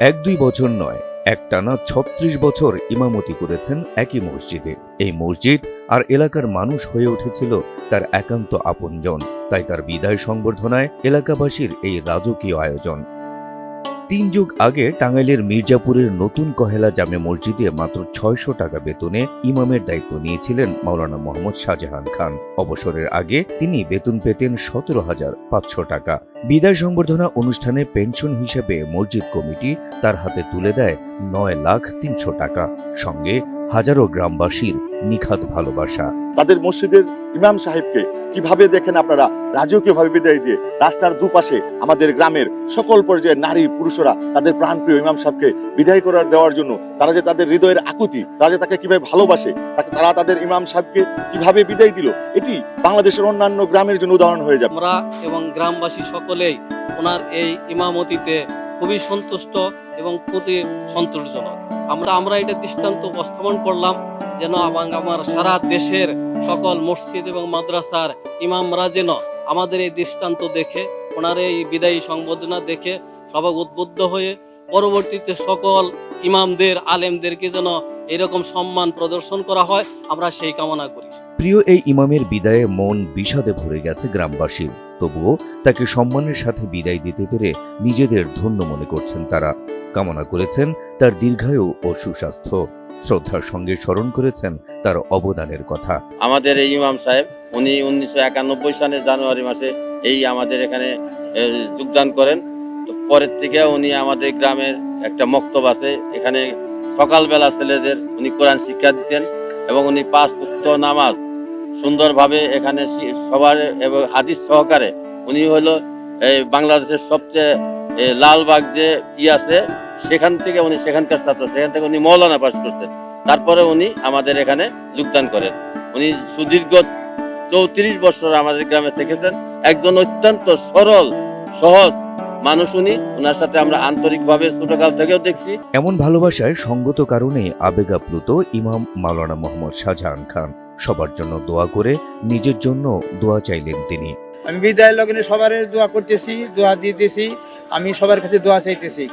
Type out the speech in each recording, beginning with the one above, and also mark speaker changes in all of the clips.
Speaker 1: 1-2 বছর নয়, একটানা 36 বছর ইমামতি করেছেন একই মসজিদে। এই মসজিদ আর এলাকার মানুষ হয়ে উঠেছিল তার একান্ত আপনজন। তাই তার বিদায় সংবর্ধনায় এলাকাবাসীর এই রাজকীয় আয়োজন। 3 যুগ আগে টাঙ্গাইলের মির্জাপুরের নতুন কহেলা জামে মসজিদে মাত্র 600 টাকা বেতনে ইমামের দায়িত্ব নিয়েছিলেন মাওলানা মোহাম্মদ শাহজাহান খান। অবসরের আগে তিনি বেতন পেতেন 17,500 টাকা। বিদায় সংবর্ধনা অনুষ্ঠানে পেনশন হিসেবে মসজিদ কমিটি তার হাতে তুলে দেয় 9,03,000 টাকা, সঙ্গে হাজারো গ্রামবাসীর নিখাদ ভালোবাসা।
Speaker 2: তাদের মসজিদের ইমাম সাহেবকে কিভাবে দেখেন আপনারা রাজকীয়ভাবে বিদায় দিয়ে রাস্তার দুপাশে আমাদের গ্রামের সকল পর্যায়ের নারী পুরুষরা তাদের প্রাণপ্রিয় ইমাম সাহেবকে বিদায় করার দেওয়ার জন্য তারা যে তাদের হৃদয়ের আকুতি, তারা যে তাকে কিভাবে ভালোবাসে, তারা তাদের ইমাম সাহেবকে কিভাবে বিদায় দিল, এটি বাংলাদেশের অন্যান্য গ্রামের জন্য উদাহরণ হয়ে যাবে।
Speaker 3: আমরা এবং গ্রামবাসী সকলেই ওনার এই ইমামতিতে খুবই সন্তুষ্ট এবং খুবই সন্তোষজনক। আমরা এটা দৃষ্টান্ত উপস্থাপন করলাম যেন আমার সারা দেশের সকল মসজিদ এবং মাদ্রাসার ইমামরা যেন আমাদের এই দৃষ্টান্ত দেখে, ওনার এই বিদায়ী সংবর্ধনা দেখে সবাই উদ্বুদ্ধ হয়ে পরবর্তীতে সকল ইমামদের আলেমদেরকে যেন এরকম সম্মান প্রদর্শন করা হয়, আমরা সেই কামনা করি।
Speaker 1: প্রিয় এই ইমামের বিদায়ে মন বিষাদে ভরে গেছে গ্রামবাসীর। তবুও তাকে সম্মানের সাথে বিদায় দিতে পেরে নিজেদের ধন্য মনে করছেন তারা। কামনা করেছেন তার দীর্ঘায়ু ও সুস্বাস্থ্য। শ্রদ্ধার সঙ্গে স্মরণ করেছেন তার অবদানের কথা।
Speaker 4: আমাদের এই ইমাম সাহেব উনি 1991 সালের জানুয়ারি মাসে এই আমাদের এখানে যোগদান করেন। তো পরের থেকে উনি আমাদের গ্রামের একটা মক্তব আছে, এখানে সকালবেলা ছেলেদের উনি কোরআন শিক্ষা দিতেন এবং উনি 5 ওয়াক্ত নামাজ সুন্দরভাবে এখানে সবার এবং হাদিস সহকারে উনি হলো এই বাংলাদেশের সবচেয়ে লালবাগ যে আছে সেখানকার ছাত্র, সেখান থেকে উনি মৌলানা পাস করছেন। তারপরে উনি আমাদের এখানে যোগদান করেন। উনি সুদীর্ঘ 34 বছর আমাদের গ্রামে থেকেছেন। একজন অত্যন্ত সরল সহজ মানুষ উনি। ওনার সাথে আমরা আন্তরিকভাবে ছোটকাল থেকেও দেখছি।
Speaker 1: এমন ভালোবাসায় সঙ্গত কারণে আবেগাপ্লুত ইমাম মাওলানা মোহাম্মদ শাহজাহান খান সবার জন্য দোয়া করে নিজের জন্য দোয়া চাইলেন তিনি।
Speaker 5: আমি বিদায় লগনে সবার দোয়া করতেছি, দোয়া দিতেছি, আমি সবার কাছে দোয়া চাইতেছি।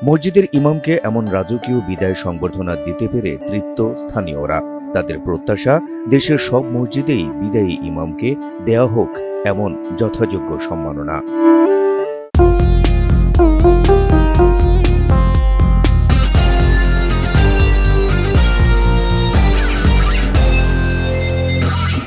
Speaker 1: মসজিদের ইমামকে এমন রাজকীয় বিদায় সংবর্ধনা দিতে পেরে তৃপ্ত স্থানীয়রা। তাদের প্রত্যাশা দেশের সব মসজিদেই বিদায়ী ইমামকে দেয়া হোক এমন যথাযোগ্য সম্মাননা।